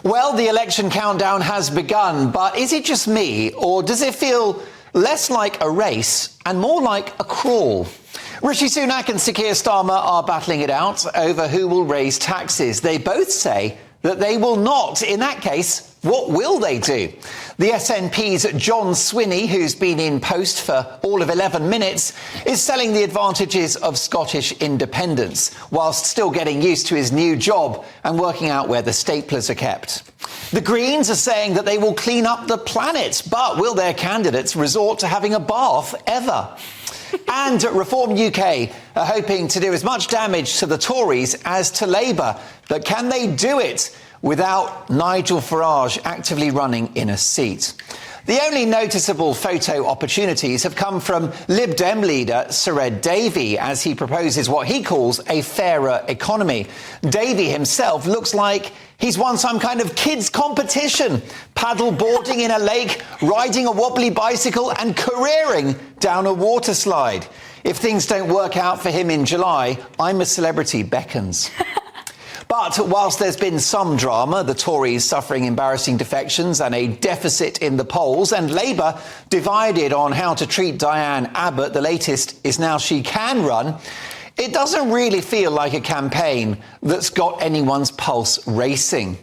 Well, the election countdown has begun, but is it just me, or does it feel less like a race and more like a crawl? Rishi Sunak and Sir Keir Starmer are battling it out over who will raise taxes. They both say that they will not. In that case, what will they do? The SNP's John Swinney, who's been in post for all of 11 minutes, is selling the advantages of Scottish independence, whilst still getting used to his new job and working out where the staplers are kept. The Greens are saying that they will clean up the planet, but will their candidates resort to having a bath ever? And Reform UK are hoping to do as much damage to the Tories as to Labour. But can they do it without Nigel Farage actively running in a seat? The only noticeable photo opportunities have come from Lib Dem leader Sir Ed Davey, as he proposes what he calls a fairer economy. Davey himself looks like he's won some kind of kids' competition, paddle boarding in a lake, riding a wobbly bicycle and careering down a water slide. If things don't work out for him in July, I'm a Celebrity beckons. But whilst there's been some drama, the Tories suffering embarrassing defections and a deficit in the polls, and Labour divided on how to treat Diane Abbott, the latest is now she can run, it doesn't really feel like a campaign that's got anyone's pulse racing.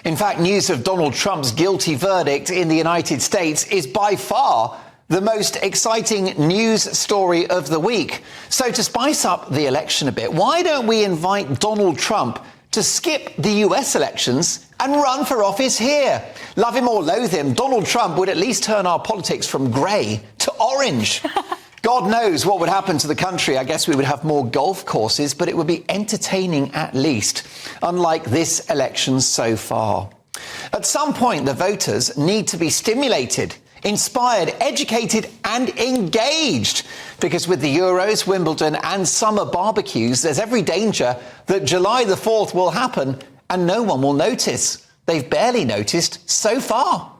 In fact, news of Donald Trump's guilty verdict in the United States is by far the most exciting news story of the week. So to spice up the election a bit, why don't we invite Donald Trump to skip the US elections and run for office here? Love him or loathe him, Donald Trump would at least turn our politics from grey to orange. God knows what would happen to the country. I guess we would have more golf courses, but it would be entertaining at least, unlike this election so far. At some point, the voters need to be stimulated, inspired, educated and engaged. Because with the Euros, Wimbledon and summer barbecues, there's every danger that July the 4th will happen and no one will notice. They've barely noticed so far.